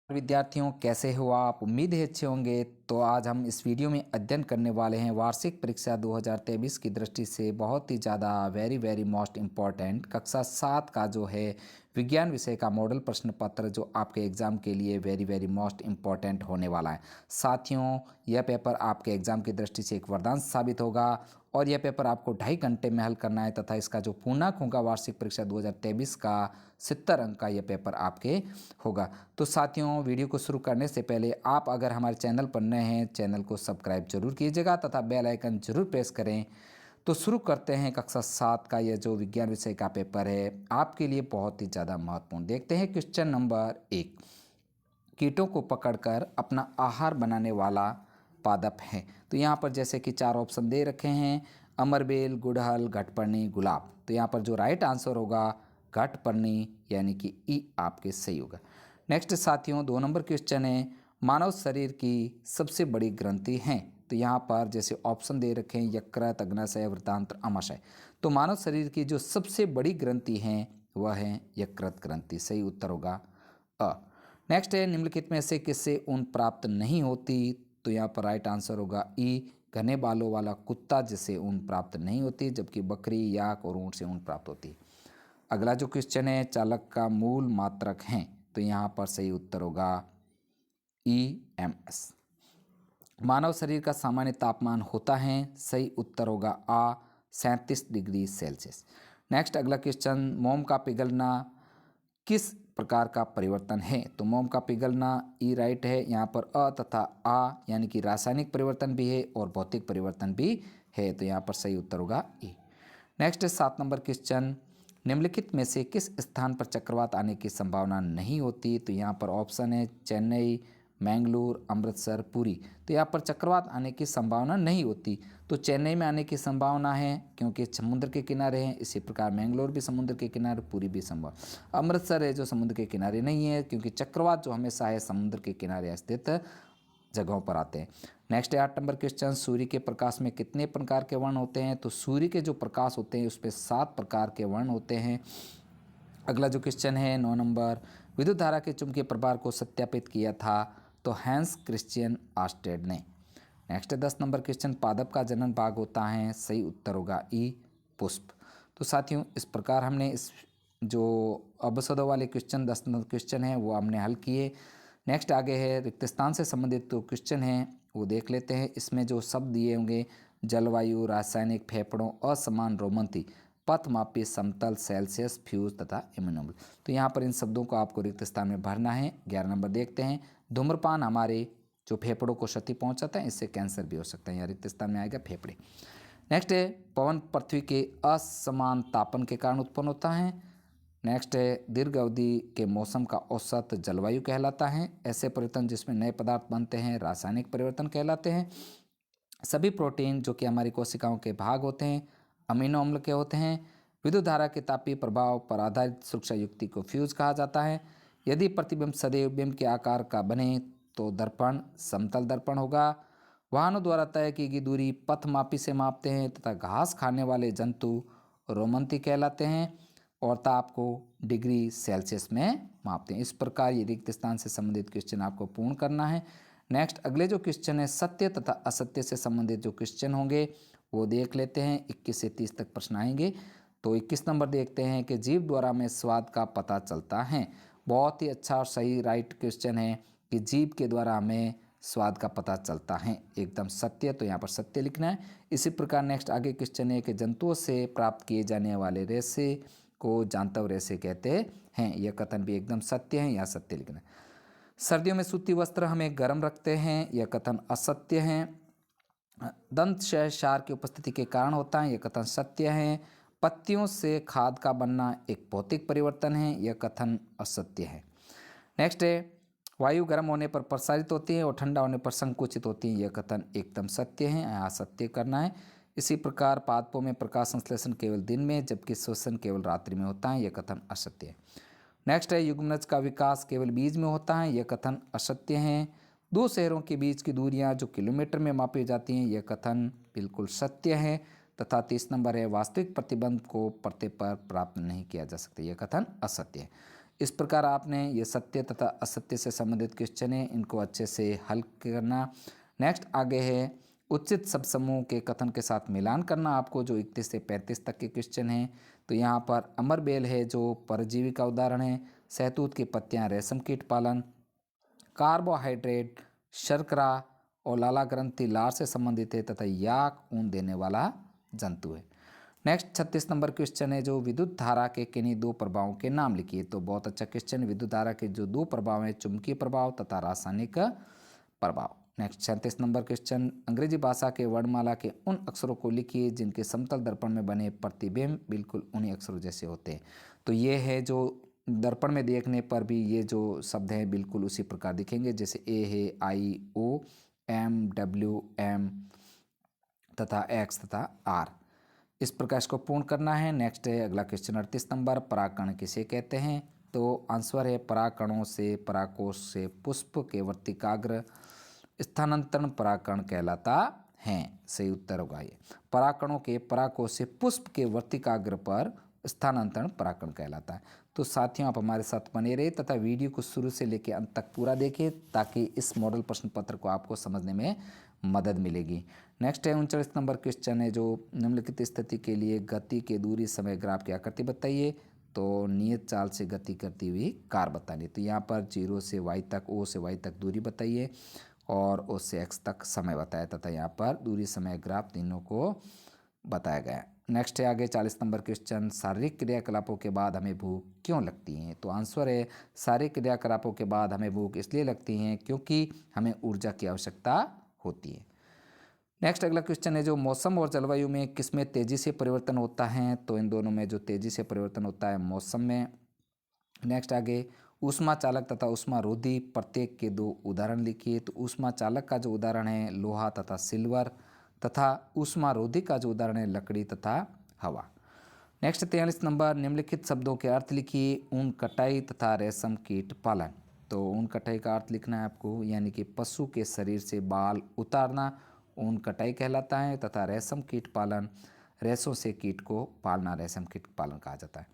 विद्यार्थियों, कैसे हो आप? उम्मीद है अच्छे होंगे। तो आज हम इस वीडियो में अध्ययन करने वाले हैं वार्षिक परीक्षा 2023 की दृष्टि से बहुत ही ज़्यादा वेरी मोस्ट इम्पॉर्टेंट कक्षा 7 का जो है विज्ञान विषय का मॉडल प्रश्न पत्र, जो आपके एग्ज़ाम के लिए वेरी मोस्ट इम्पॉर्टेंट होने वाला है। साथियों, यह पेपर आपके एग्ज़ाम की दृष्टि से एक वरदान साबित होगा और यह पेपर आपको 2.5 घंटे में हल करना है तथा इसका जो पूर्णांक होगा वार्षिक परीक्षा 2023 का 70 अंक का यह पेपर आपके होगा। तो साथियों, वीडियो को शुरू करने से पहले आप अगर हमारे चैनल पर नए हैं, चैनल को सब्सक्राइब जरूर कीजिएगा तथा बेल आइकन जरूर प्रेस करें। तो शुरू करते हैं कक्षा 7 का यह जो विज्ञान विषय का पेपर है आपके लिए बहुत ही ज़्यादा महत्वपूर्ण। देखते हैं क्वेश्चन नंबर 1। कीटों को पकड़कर अपना आहार बनाने वाला पादप है। तो यहाँ पर जैसे कि 4 ऑप्शन दे रखे हैं, अमरबेल, गुड़हल, घटपर्णी, गुलाब। तो यहाँ पर जो राइट आंसर होगा घटपर्णी यानी कि ई आपके सही होगा। नेक्स्ट साथियों, 2 नंबर क्वेश्चन है, मानव शरीर की सबसे बड़ी ग्रंथि हैं। तो यहाँ पर जैसे ऑप्शन दे रखे हैं, यकृत, अग्नाशय, वृत्तांत्र, आमाशय। तो मानव शरीर की जो सबसे बड़ी ग्रंथि है वह है यकृत ग्रंथि। सही उत्तर होगा अ। नेक्स्ट है, निम्नलिखित में से किससे ऊन प्राप्त नहीं होती। तो यहाँ पर राइट आंसर होगा ई, घने बालों वाला कुत्ता जिससे ऊन प्राप्त नहीं होती, जबकि बकरी, याक और ऊंट से ऊन प्राप्त होती है। अगला जो क्वेश्चन है, चालक का मूल मात्रक हैं। तो यहाँ पर सही उत्तर होगा EMS। मानव शरीर का सामान्य तापमान होता है, सही उत्तर होगा आ 37 डिग्री सेल्सियस। नेक्स्ट अगला क्वेश्चन, मोम का पिघलना किस प्रकार का परिवर्तन है। तो मोम का पिघलना ई राइट है, यहाँ पर अ तथा आ यानी कि रासायनिक परिवर्तन भी है और भौतिक परिवर्तन भी है। तो यहाँ पर सही उत्तर होगा ई। नेक्स्ट 7 नंबर क्वेश्चन, निम्नलिखित में से किस स्थान पर चक्रवात आने की संभावना नहीं होती। तो यहाँ पर ऑप्शन है चेन्नई, मैंगलोर, अमृतसर, पुरी। तो यहाँ पर चक्रवात आने की संभावना नहीं होती। तो चेन्नई में आने की संभावना है क्योंकि समुद्र के किनारे हैं, इसी प्रकार मैंगलोर भी समुद्र के किनारे, पुरी भी संभव। अमृतसर है जो समुद्र के किनारे नहीं है, क्योंकि चक्रवात जो हमेशा है समुद्र के किनारे स्थित जगहों पर आते हैं। नेक्स्ट है 8 नंबर क्वेश्चन, सूर्य के प्रकाश में कितने प्रकार के वर्ण होते हैं। तो सूर्य के जो प्रकाश होते हैं उसमें 7 प्रकार के वर्ण होते हैं। अगला जो क्वेश्चन है 9 नंबर, विद्युत धारा के चुंबकीय प्रभार को सत्यापित किया था। तो हैंस क्रिश्चियन आर्स्टेड ने। नेक्स्ट 10 नंबर क्वेश्चन, पादप का जनन भाग होता है, सही उत्तर होगा ई पुष्प। तो साथियों, इस प्रकार हमने इस जो अबसदों वाले क्वेश्चन 10 नंबर क्वेश्चन है वो हमने हल किए। नेक्स्ट आगे है रिक्त स्थान से संबंधित जो क्वेश्चन है वो देख लेते हैं। इसमें जो शब्द दिए होंगे, जलवायु, रासायनिक, फेफड़ों, असमान, रोमंती, पथमापी, समतल, सेल्सियस, फ्यूज तथा इम्यूनोबल। तो यहाँ पर इन शब्दों को आपको रिक्त स्थान में भरना है। 11 नंबर देखते हैं, धूम्रपान हमारे जो फेफड़ों को क्षति पहुँचाता है, इससे कैंसर भी हो सकता है। यहाँ रिक्त स्थान में आएगा फेफड़े। नेक्स्ट है, पवन पृथ्वी के असमान तापन के कारण उत्पन्न होता है। नेक्स्ट है, दीर्घ अवधि के मौसम का औसत जलवायु कहलाता है। ऐसे परिवर्तन जिसमें नए पदार्थ बनते हैं रासायनिक परिवर्तन कहलाते हैं। सभी प्रोटीन जो कि हमारी कोशिकाओं के भाग होते हैं अमीनो अम्ल के होते हैं। विद्युत धारा के तापीय प्रभाव पर आधारित सुरक्षा युक्ति को फ्यूज कहा जाता है। यदि प्रतिबिंब सदैव बिंब के आकार का बने तो दर्पण समतल दर्पण होगा। वाहनों द्वारा तय की गई दूरी पथमापी से मापते हैं तथा घास खाने वाले जंतु रोमंती कहलाते हैं और ताप को डिग्री सेल्सियस में मापते हैं। इस प्रकार ये रिक्त स्थान से संबंधित क्वेश्चन आपको पूर्ण करना है। नेक्स्ट अगले जो क्वेश्चन है, सत्य तथा असत्य से संबंधित जो क्वेश्चन होंगे वो देख लेते हैं। 21 से 30 तक प्रश्न आएंगे। तो 21 नंबर देखते हैं कि जीव द्वारा में स्वाद का पता चलता है। बहुत ही अच्छा और सही राइट क्वेश्चन है कि जीव के द्वारा हमें स्वाद का पता चलता है, एकदम सत्य। तो यहाँ पर सत्य लिखना है। इसी प्रकार नेक्स्ट आगे क्वेश्चन है कि जंतुओं से प्राप्त किए जाने वाले रेशे को जांतव रेशे कहते हैं। यह कथन भी एकदम सत्य है, यहाँ सत्य लिखना है। सर्दियों में सूती वस्त्र हमें गर्म रखते हैं, यह कथन असत्य है। दंत क्षार की उपस्थिति के कारण होता है, यह कथन सत्य है। पत्तियों से खाद का बनना एक भौतिक परिवर्तन है, यह कथन असत्य है। नेक्स्ट है, वायु गर्म होने पर प्रसारित होती है और ठंडा होने पर संकुचित होती है, यह कथन एकदम सत्य है, यहाँ सत्य करना है। इसी प्रकार पादपों में प्रकाश संश्लेषण केवल दिन में जबकि श्वसन केवल रात्रि में होता है, यह कथन असत्य है। नेक्स्ट है, युग्मनज का विकास केवल बीज में होता है, यह कथन असत्य है। दो शहरों के बीच की दूरियां जो किलोमीटर में मापी जाती हैं, यह कथन बिल्कुल सत्य है। तथा 30 नंबर है, वास्तविक प्रतिबंध को परते पर प्राप्त नहीं किया जा सकता, यह कथन असत्य है। इस प्रकार आपने ये सत्य तथा असत्य से संबंधित क्वेश्चन है, इनको अच्छे से हल करना। नेक्स्ट आगे है उचित शब्द समूह के कथन के साथ मिलान करना आपको, जो 31 से 35 तक के क्वेश्चन हैं। तो यहाँ पर अमरबेल है जो परजीवी का उदाहरण है, सहतूत की पत्तियाँ रेशम कीट पालन, कार्बोहाइड्रेट शर्करा और लाला ग्रंथि लार से संबंधित है तथा याक ऊन देने वाला जंतु है। नेक्स्ट 36 नंबर क्वेश्चन है जो विद्युत धारा के किन्हीं दो प्रभावों के नाम लिखिए। तो बहुत अच्छा क्वेश्चन, विद्युत धारा के जो दो प्रभाव हैं, चुंबकीय प्रभाव तथा रासायनिक प्रभाव। नेक्स्ट 37 नंबर क्वेश्चन, अंग्रेजी भाषा के वर्णमाला के उन अक्षरों को लिखिए जिनके समतल दर्पण में बने प्रतिबिंब बिल्कुल उन्हीं अक्षरों जैसे होते हैं। तो ये है जो दर्पण में देखने पर भी ये जो शब्द हैं बिल्कुल उसी प्रकार दिखेंगे, जैसे ए है आई ओ एम डब्ल्यू एम तथा एक्स तथा आर। इस प्रकार इसको पूर्ण करना है। नेक्स्ट है अगला क्वेश्चन 38 नंबर, परागकण किसे कहते हैं। तो आंसर है परागकणों से परागकोश से पुष्प के वर्तिकाग्र स्थानांतरण परागकण कहलाता है। सही उत्तर होगा ये, परागकणों के परागकोश से पुष्प के वर्तिकाग्र पर स्थानांतरण परागकण कहलाता है। तो साथियों आप हमारे साथ बने रहे तथा वीडियो को शुरू से लेकर अंत तक पूरा देखें ताकि इस मॉडल प्रश्न पत्र को आपको समझने में मदद मिलेगी। नेक्स्ट है 39 नंबर क्वेश्चन है जो निम्नलिखित स्थिति के लिए गति के दूरी समय ग्राफ की आकृति बताइए। तो नियत चाल से गति करती हुई कार बतानी। तो यहाँ पर 0 से y तक, O से y तक दूरी बताइए और O से x तक समय बताया तथा यहाँ पर दूरी समय ग्राफ तीनों को बताया गया है। नेक्स्ट है आगे 40 नंबर क्वेश्चन, शारीरिक क्रियाकलापों के बाद हमें भूख क्यों लगती है। तो आंसर है शारीरिक क्रियाकलापों के बाद हमें भूख इसलिए लगती है क्योंकि हमें ऊर्जा की आवश्यकता होती है। नेक्स्ट अगला क्वेश्चन है जो मौसम और जलवायु में किसमें तेजी से परिवर्तन होता है। तो इन दोनों में जो तेजी से परिवर्तन होता है मौसम में। नेक्स्ट आगे ऊष्मा चालक तथा ऊष्मा रोधी प्रत्येक के दो उदाहरण लिखिए। तो ऊष्मा चालक का जो उदाहरण है लोहा तथा सिल्वर तथा ऊष्मा रोधी का जो उदाहरण है लकड़ी तथा हवा। नेक्स्ट 43 नंबर, निम्नलिखित शब्दों के अर्थ लिखिए। ऊन कटाई तथा रेशम कीट पालन। तो ऊन कटाई का अर्थ लिखना है आपको, यानी कि पशु के शरीर से बाल उतारना ऊन कटाई कहलाता है तथा रेशम कीट पालन रेशों से कीट को पालना रेशम कीट पालन कहा जाता है।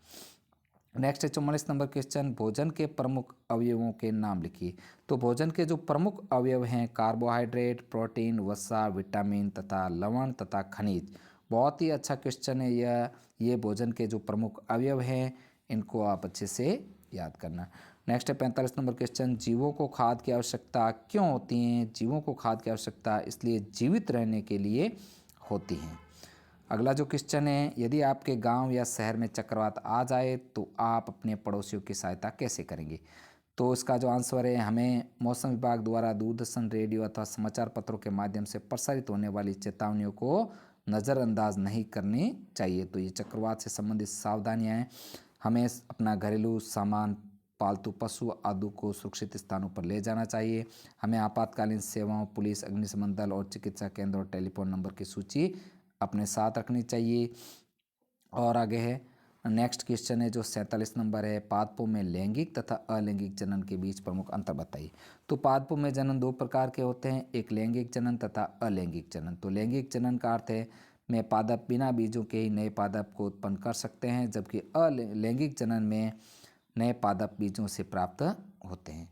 नेक्स्ट है 44 नंबर क्वेश्चन, भोजन के प्रमुख अवयवों के नाम लिखिए। तो भोजन के जो प्रमुख अवयव हैं कार्बोहाइड्रेट, प्रोटीन, वसा, विटामिन तथा लवण तथा खनिज। बहुत ही अच्छा क्वेश्चन है यह। ये भोजन के जो प्रमुख अवयव हैं इनको आप अच्छे से याद करना। नेक्स्ट है 45 नंबर क्वेश्चन, जीवों को खाद की आवश्यकता क्यों होती है। जीवों को खाद की आवश्यकता इसलिए जीवित रहने के लिए होती है। अगला जो क्वेश्चन है, यदि आपके गांव या शहर में चक्रवात आ जाए तो आप अपने पड़ोसियों की सहायता कैसे करेंगे। तो इसका जो आंसर है, हमें मौसम विभाग द्वारा दूरदर्शन, रेडियो अथवा समाचार पत्रों के माध्यम से प्रसारित होने वाली चेतावनियों को नज़रअंदाज नहीं करनी चाहिए। तो ये चक्रवात से संबंधित सावधानियाँ हैं। हमें अपना घरेलू सामान, पालतू पशु आदि को सुरक्षित स्थानों पर ले जाना चाहिए। हमें आपातकालीन सेवाओं, पुलिस, अग्निशमन दल और चिकित्सा केंद्र और टेलीफोन नंबर की सूची अपने साथ रखनी चाहिए। और आगे है नेक्स्ट क्वेश्चन है जो 47 नंबर है, पादपों में लैंगिक तथा अलैंगिक जनन के बीच प्रमुख अंतर बताइए। तो पादपों में जनन दो प्रकार के होते हैं, एक लैंगिक जनन तथा अलैंगिक जनन। तो लैंगिक जनन का अर्थ है में पादप बिना बीजों के ही नए पादप को उत्पन्न कर सकते हैं, जबकि अलैंगिक जनन में नए पादप बीजों से प्राप्त होते हैं।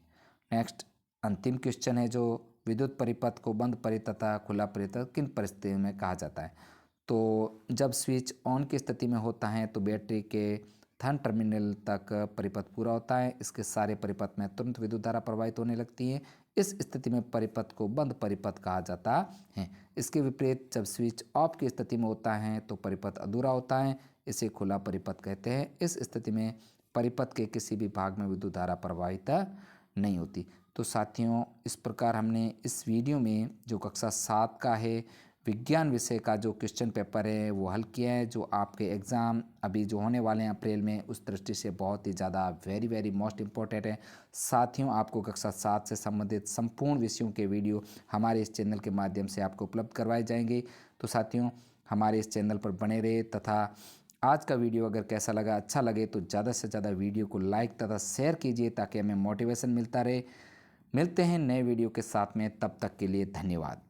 नेक्स्ट अंतिम क्वेश्चन है जो विद्युत परिपथ को बंद परिपथ तथा खुला परिपथ किन परिस्थितियों में कहा जाता है। तो जब स्विच ऑन की स्थिति में होता है तो बैटरी के धन टर्मिनल तक परिपथ पूरा होता है, इसके सारे परिपथ में तुरंत विद्युत धारा प्रवाहित होने लगती है। इस स्थिति में परिपथ को बंद परिपथ कहा जाता है। इसके विपरीत जब स्विच ऑफ की स्थिति में होता है तो परिपथ अधूरा होता है, इसे खुला परिपथ कहते हैं। इस स्थिति में परिपथ के किसी भी भाग में विद्युत धारा प्रवाहित नहीं होती। तो साथियों इस प्रकार हमने इस वीडियो में जो कक्षा 7 का है विज्ञान विषय का जो क्वेश्चन पेपर है वो हल किया है, जो आपके एग्ज़ाम अभी जो होने वाले हैं अप्रैल में, उस दृष्टि से बहुत ही ज़्यादा वेरी मोस्ट इम्पोर्टेंट है। साथियों आपको कक्षा 7 से संबंधित संपूर्ण विषयों के वीडियो हमारे इस चैनल के माध्यम से आपको उपलब्ध करवाए जाएंगे। तो साथियों हमारे इस चैनल पर बने रहे तथा आज का वीडियो अगर कैसा लगा, अच्छा लगे तो ज़्यादा से ज़्यादा वीडियो को लाइक तथा शेयर कीजिए ताकि हमें मोटिवेशन मिलता रहे। मिलते हैं नए वीडियो के साथ में, तब तक के लिए धन्यवाद।